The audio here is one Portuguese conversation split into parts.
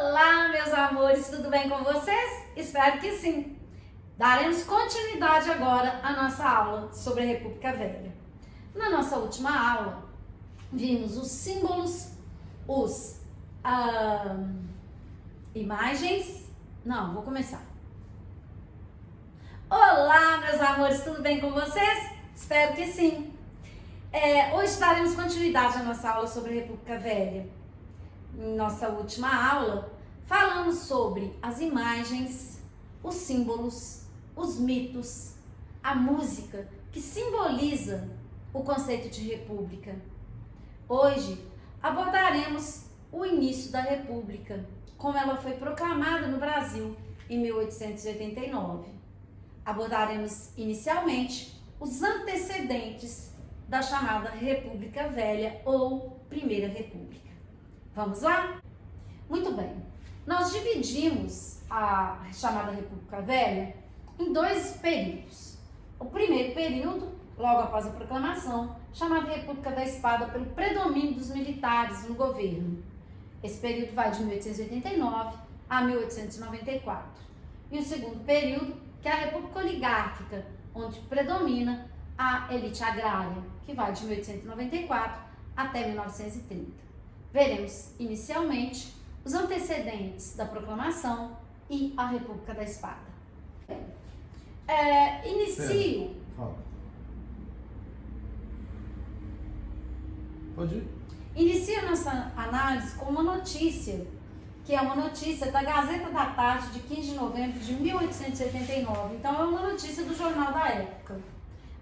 Olá, meus amores, tudo bem com vocês? Espero que sim. Daremos continuidade agora à nossa aula sobre a República Velha. Na nossa última aula, vimos os símbolos, os imagens. Não, vou começar. Olá, meus amores, tudo bem com vocês? Espero que sim. Hoje daremos continuidade à nossa aula sobre a República Velha. Em nossa última aula, falamos sobre as imagens, os símbolos, os mitos, a música que simboliza o conceito de república. Hoje abordaremos o início da república, como ela foi proclamada no Brasil em 1889. Abordaremos inicialmente os antecedentes da chamada República Velha ou Primeira República. Vamos lá? Muito bem. Nós dividimos a chamada República Velha em dois períodos. O primeiro período, logo após a proclamação, chamado República da Espada pelo predomínio dos militares no governo. Esse período vai de 1889 a 1894. E o segundo período, que é a República Oligárquica, onde predomina a elite agrária, que vai de 1894 até 1930. Veremos inicialmente os antecedentes da proclamação e a República da Espada. Inicio. Pode ir. Inicio a nossa análise com uma notícia, que é uma notícia da Gazeta da Tarde de 15 de novembro de 1889. Então, é uma notícia do jornal da época.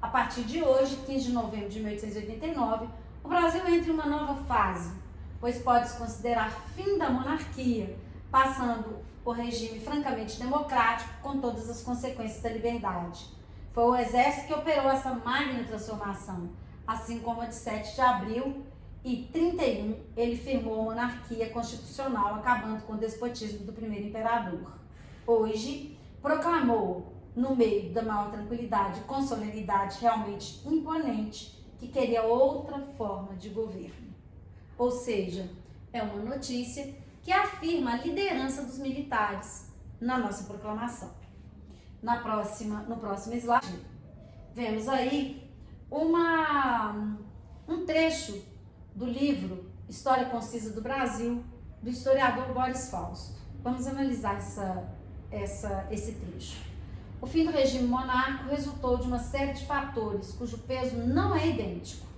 A partir de hoje, 15 de novembro de 1889, o Brasil entra em uma nova fase, pois pode-se considerar fim da monarquia, passando o regime francamente democrático com todas as consequências da liberdade. Foi o exército que operou essa magna transformação, assim como a de 7 de abril e 31, ele firmou a monarquia constitucional, acabando com o despotismo do primeiro imperador. Hoje, proclamou, no meio da maior tranquilidade, com solenidade realmente imponente, que queria outra forma de governo. Ou seja, é uma notícia que afirma a liderança dos militares na nossa proclamação. No próximo slide, vemos aí um trecho do livro História Concisa do Brasil, do historiador Boris Fausto. Vamos analisar esse trecho. O fim do regime monárquico resultou de uma série de fatores cujo peso não é idêntico.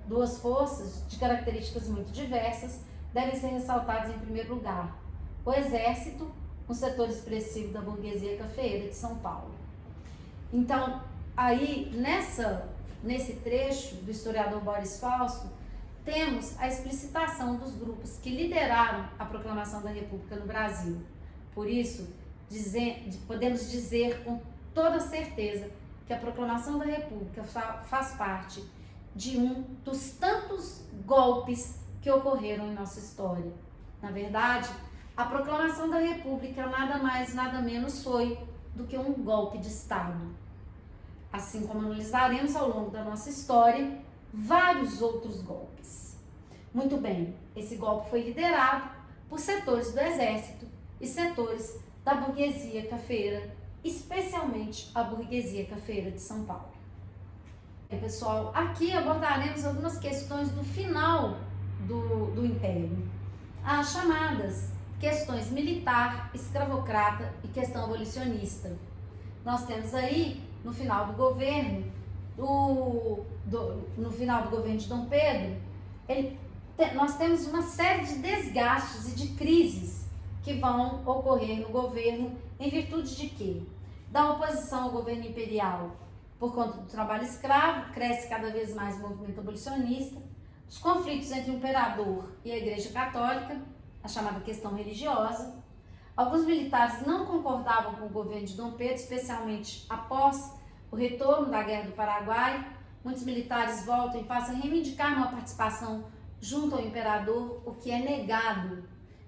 Duas forças, de características muito diversas, devem ser ressaltadas em primeiro lugar. O Exército, um setor expressivo da burguesia cafeeira de São Paulo. Então, aí, nesse trecho do historiador Boris Fausto, temos a explicitação dos grupos que lideraram a proclamação da República no Brasil. Por isso, podemos dizer com toda certeza que a proclamação da República faz parte de um dos tantos golpes que ocorreram em nossa história. Na verdade, a proclamação da República nada mais, nada menos foi do que um golpe de Estado. Assim como analisaremos ao longo da nossa história vários outros golpes. Muito bem, esse golpe foi liderado por setores do Exército e setores da burguesia cafeeira, especialmente a burguesia cafeeira de São Paulo. Pessoal, aqui abordaremos algumas questões do final do Império, as chamadas questões militar, escravocrata e questão abolicionista. Nós temos aí, no final do governo de Dom Pedro, nós temos uma série de desgastes e de crises que vão ocorrer no governo em virtude de quê? Da oposição ao governo imperial por conta do trabalho escravo, cresce cada vez mais o movimento abolicionista, os conflitos entre o imperador e a Igreja Católica, a chamada questão religiosa. Alguns militares não concordavam com o governo de Dom Pedro, especialmente após o retorno da Guerra do Paraguai. Muitos militares voltam e passam a reivindicar uma participação junto ao imperador, o que é negado.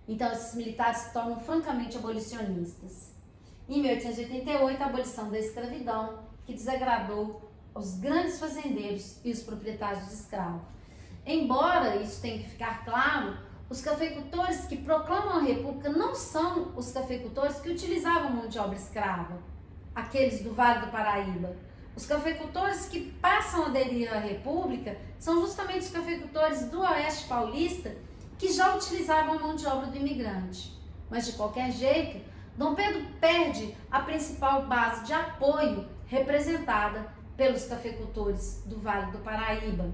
Então, esses militares se tornam francamente abolicionistas. Em 1888, a abolição da escravidão, que desagradou aos grandes fazendeiros e os proprietários de escravos. Embora isso tenha que ficar claro, os cafeicultores que proclamam a República não os cafeicultores que utilizavam mão de obra escrava, aqueles do Vale do Paraíba. Os cafeicultores que passam a aderir à República são justamente os cafeicultores do Oeste Paulista que já utilizavam a mão de obra do imigrante. Mas, de qualquer jeito, Dom Pedro perde a principal base de apoio representada pelos cafeicultores do Vale do Paraíba.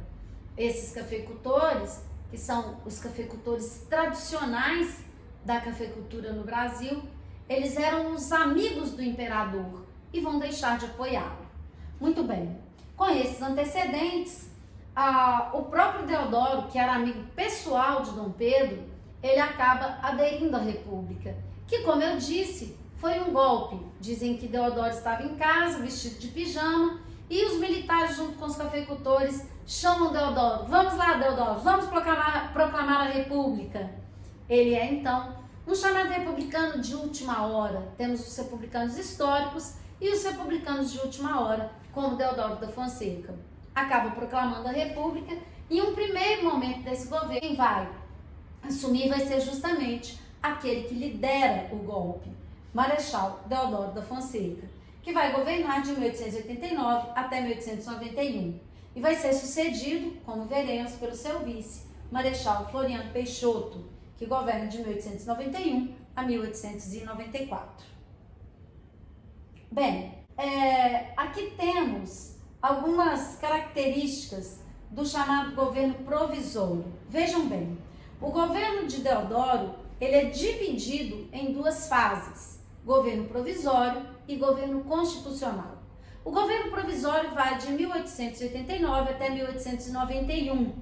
Esses cafeicultores, que são os cafeicultores tradicionais da cafeicultura no Brasil, eles eram os amigos do imperador e vão deixar de apoiá-lo. Muito bem, com esses antecedentes, o próprio Deodoro, que era amigo pessoal de Dom Pedro, ele acaba aderindo à República, que, como eu disse, foi um golpe. Dizem que Deodoro estava em casa, vestido de pijama, e os militares, junto com os cafeicultores, chamam Deodoro. Vamos lá, Deodoro, vamos proclamar a República. Ele é, então, um chamado republicano de última hora. Temos os republicanos históricos e os republicanos de última hora, como Deodoro da Fonseca. Acaba proclamando a República e, em um primeiro momento desse governo, quem vai assumir vai ser justamente aquele que lidera o golpe, Marechal Deodoro da Fonseca, que vai governar de 1889 até 1891 e vai ser sucedido, como veremos, pelo seu vice, Marechal Floriano Peixoto, que governa de 1891 a 1894. Bem, aqui temos algumas características do chamado governo provisório. Vejam bem, o governo de Deodoro ele é dividido em duas fases, governo provisório e governo constitucional. O governo provisório vai de 1889 até 1891.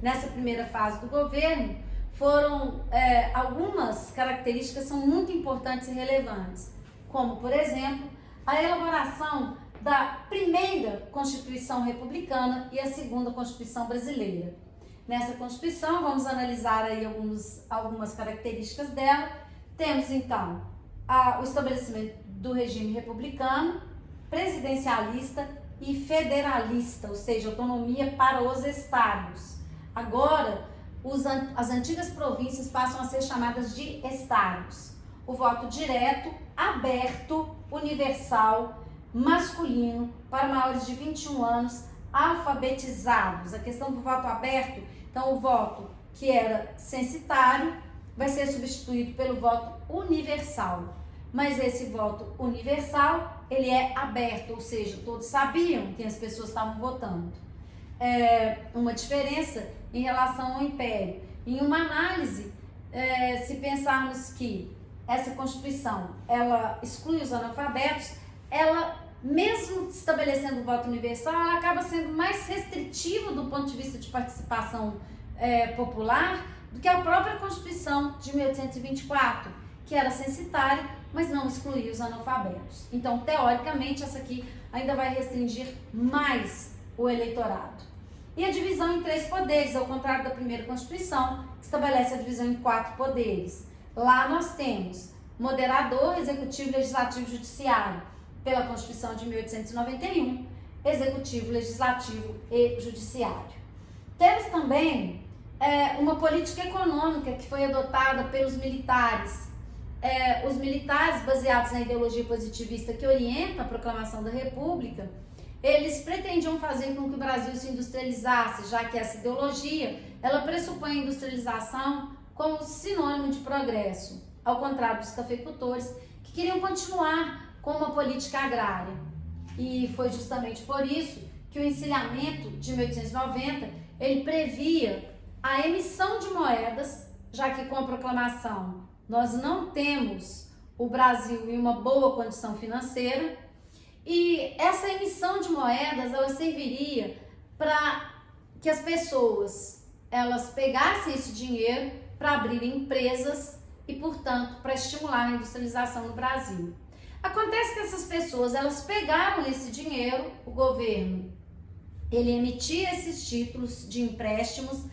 Nessa primeira fase do governo, foram algumas características que são muito importantes e relevantes, como, por exemplo, a elaboração da primeira Constituição Republicana e a segunda Constituição Brasileira. Nessa Constituição, vamos analisar aí algumas características dela. Temos, então, o estabelecimento do regime republicano, presidencialista e federalista, ou seja, autonomia para os estados. Agora, as antigas províncias passam a ser chamadas de estados. O voto direto, aberto, universal, masculino, para maiores de 21 anos, alfabetizados. A questão do voto aberto, então o voto que era censitário vai ser substituído pelo voto universal. Mas esse voto universal, ele é aberto, ou seja, todos sabiam que as pessoas estavam votando. Uma diferença em relação ao Império. Em uma análise, se pensarmos que essa Constituição, ela exclui os analfabetos, ela, mesmo estabelecendo o voto universal, ela acaba sendo mais restritiva do ponto de vista de participação popular do que a própria Constituição de 1824, que era censitária, mas não excluía os analfabetos. Então, teoricamente, essa aqui ainda vai restringir mais o eleitorado. E a divisão em 3 poderes, ao contrário da primeira Constituição, que estabelece a divisão em 4 poderes. Lá nós temos moderador, executivo, legislativo e judiciário, pela Constituição de 1891, executivo, legislativo e judiciário. Temos também uma política econômica que foi adotada pelos militares. Os militares, baseados na ideologia positivista que orienta a proclamação da República, eles pretendiam fazer com que o Brasil se industrializasse, já que essa ideologia, ela pressupõe a industrialização como sinônimo de progresso, ao contrário dos cafeicultores, que queriam continuar com uma política agrária. E foi justamente por isso que o encilhamento de 1890, ele previa a emissão de moedas, já que com a proclamação nós não temos o Brasil em uma boa condição financeira, e essa emissão de moedas, ela serviria para que as pessoas, elas pegassem esse dinheiro para abrir empresas e, portanto, para estimular a industrialização no Brasil. Acontece que essas pessoas, elas pegaram esse dinheiro, o governo, ele emitia esses títulos de empréstimos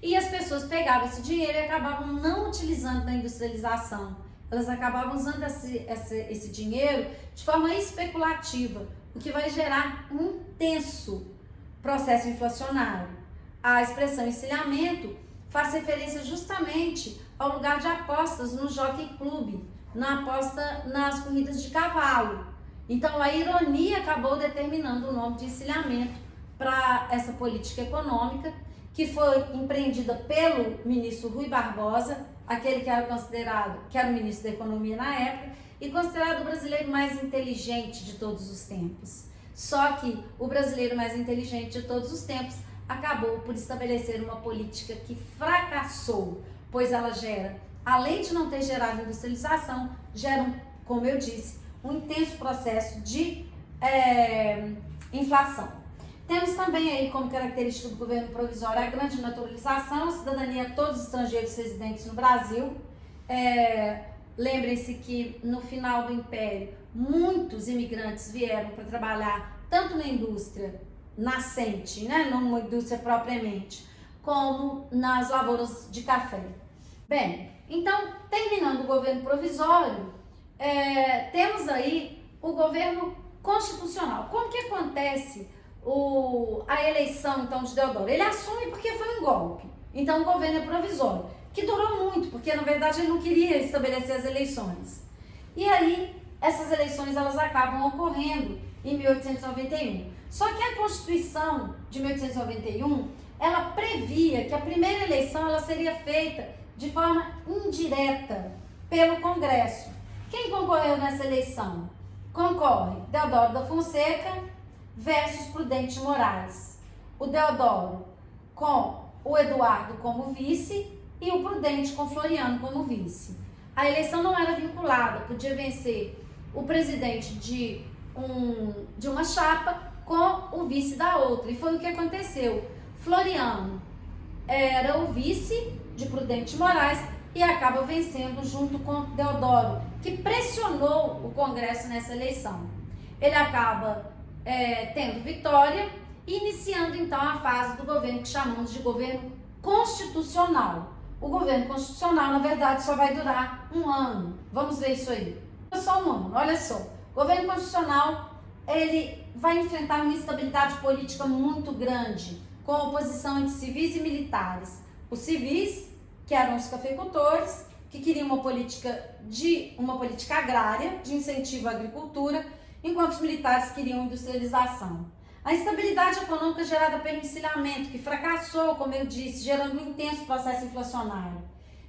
e as pessoas pegavam esse dinheiro e acabavam não utilizando na industrialização. Elas acabavam usando esse dinheiro de forma especulativa, o que vai gerar um intenso processo inflacionário. A expressão encilhamento faz referência justamente ao lugar de apostas no Jockey Club, na aposta nas corridas de cavalo. Então a ironia acabou determinando o nome de encilhamento para essa política econômica, que foi empreendida pelo ministro Rui Barbosa, aquele que era considerado, que era o ministro da Economia na época, e considerado o brasileiro mais inteligente de todos os tempos. Só que o brasileiro mais inteligente de todos os tempos acabou por estabelecer uma política que fracassou, pois ela gera, além de não ter gerado industrialização, gera, como eu disse, um intenso processo de inflação. Temos também aí como característica do governo provisório a grande naturalização, a cidadania a todos os estrangeiros residentes no Brasil. Lembrem-se que no final do Império, muitos imigrantes vieram para trabalhar tanto na indústria nascente, né, numa indústria propriamente, como nas lavouras de café. Bem, então, terminando o governo provisório, temos aí o governo constitucional. Como que acontece a eleição, então, de Deodoro? Ele assume porque foi um golpe. Então, o governo é provisório, que durou muito, porque, na verdade, ele não queria estabelecer as eleições. E aí, essas eleições, elas acabam ocorrendo em 1891. Só que a Constituição de 1891, ela previa que a primeira eleição ela seria feita de forma indireta pelo Congresso. Quem concorreu nessa eleição? Concorre Deodoro da Fonseca versus Prudente Moraes. O Deodoro com o Eduardo como vice e o Prudente com Floriano como vice. A eleição não era vinculada, podia vencer o presidente de uma chapa com o vice da outra. E foi o que aconteceu. Floriano era o vice de Prudente Moraes e acaba vencendo junto com Deodoro, que pressionou o Congresso nessa eleição. Ele acaba tendo vitória e iniciando então a fase do governo que chamamos de governo constitucional. O governo constitucional, na verdade, só vai durar um ano. Vamos ver isso aí. Só um ano, olha só. O governo constitucional, ele vai enfrentar uma instabilidade política muito grande, com oposição entre civis e militares. Os civis, que eram os cafeicultores, que queriam uma política agrária, de incentivo à agricultura, enquanto os militares queriam industrialização. A instabilidade econômica gerada pelo encilhamento, que fracassou, como eu disse, gerando um intenso processo inflacionário.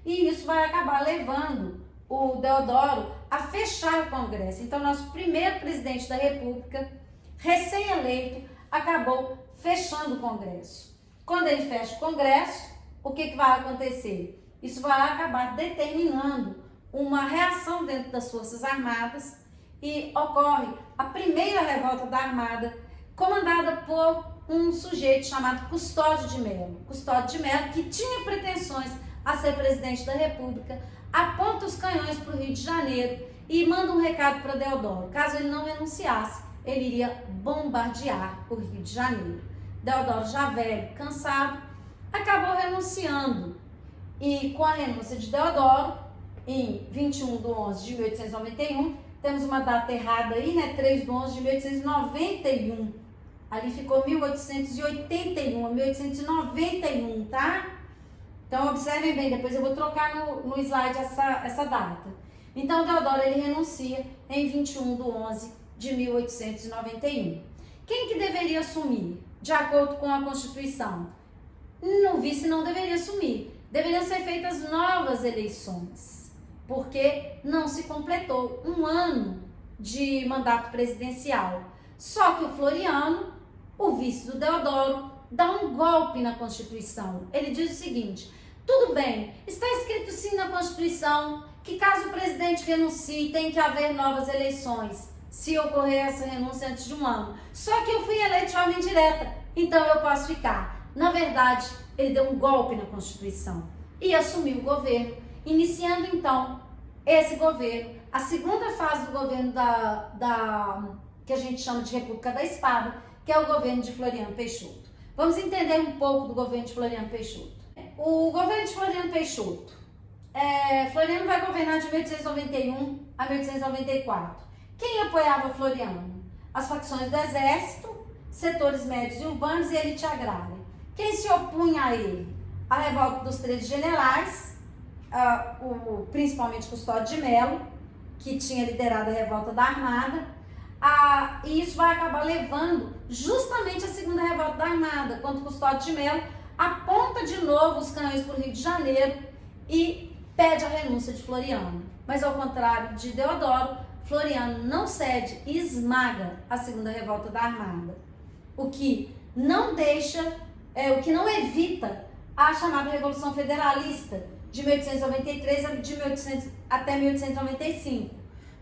E isso vai acabar levando o Deodoro a fechar o Congresso. Então, nosso primeiro presidente da República, recém-eleito, acabou fechando o Congresso. Quando ele fecha o Congresso, o que vai acontecer? Isso vai acabar determinando uma reação dentro das Forças Armadas e ocorre a primeira revolta da Armada, comandada por um sujeito chamado Custódio de Melo. Custódio de Melo, que tinha pretensões a ser presidente da República, aponta os canhões para o Rio de Janeiro e manda um recado para Deodoro. Caso ele não renunciasse, ele iria bombardear o Rio de Janeiro. Deodoro, já velho, cansado, acabou renunciando. E com a renúncia de Deodoro, em 21/11/1891, temos uma data errada aí, né? 3/11/1891. Ali ficou 1881, 1891, tá? Então, observem bem, depois eu vou trocar no slide essa data. Então, Deodoro, ele renuncia em 21/11/1891. Quem que deveria assumir? De acordo com a Constituição, o vice não deveria assumir. Deveriam ser feitas novas eleições, porque não se completou um ano de mandato presidencial. Só que o Floriano, o vice do Deodoro, dá um golpe na Constituição. Ele diz o seguinte: tudo bem, está escrito sim na Constituição que caso o presidente renuncie, tem que haver novas eleições, se ocorrer essa renúncia antes de um ano. Só que eu fui eleito de forma indireta, então eu posso ficar. Na verdade, ele deu um golpe na Constituição e assumiu o governo, iniciando então esse governo, a segunda fase do governo que a gente chama de República da Espada, que é o governo de Floriano Peixoto. Vamos entender um pouco do governo de Floriano Peixoto. O governo de Floriano Peixoto, Floriano vai governar de 1891 a 1894. Quem apoiava Floriano? As facções do exército, setores médios e urbanos e elite agrária. Quem se opunha a ele? A revolta dos 13 generais, principalmente Custódio de Melo, que tinha liderado a revolta da Armada, e isso vai acabar levando justamente a segunda revolta da Armada, quando Custódio de Melo aponta de novo os canhões para o Rio de Janeiro e pede a renúncia de Floriano. Mas ao contrário de Deodoro, Floriano não cede e esmaga a segunda revolta da Armada, o que não evita a chamada Revolução Federalista de 1893 até 1895.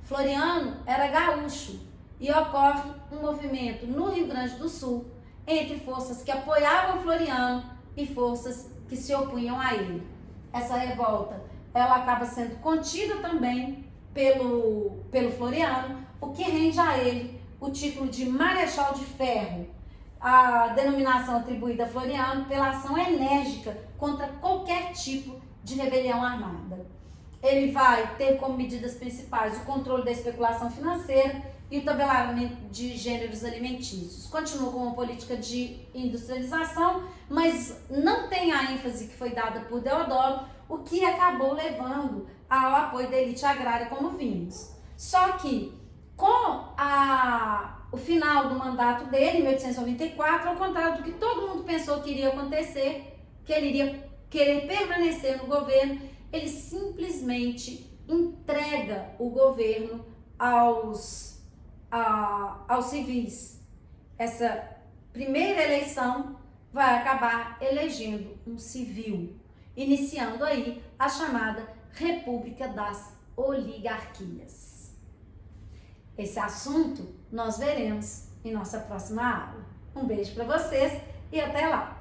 Floriano era gaúcho e ocorre um movimento no Rio Grande do Sul entre forças que apoiavam Floriano e forças que se opunham a ele. Essa revolta, ela acaba sendo contida também pelo Floriano, o que rende a ele o título de Marechal de Ferro, a denominação atribuída a Floriano pela ação enérgica contra qualquer tipo de rebelião armada. Ele vai ter como medidas principais o controle da especulação financeira e o tabelamento de gêneros alimentícios. Continua com uma política de industrialização, mas não tem a ênfase que foi dada por Deodoro, o que acabou levando ao apoio da elite agrária, como vimos. Só que, com o final do mandato dele, em 1894, ao contrário do que todo mundo pensou que iria acontecer, que ele iria querer permanecer no governo, ele simplesmente entrega o governo aos civis. Essa primeira eleição vai acabar elegendo um civil, iniciando aí a chamada República das Oligarquias. Esse assunto nós veremos em nossa próxima aula. Um beijo para vocês e até lá!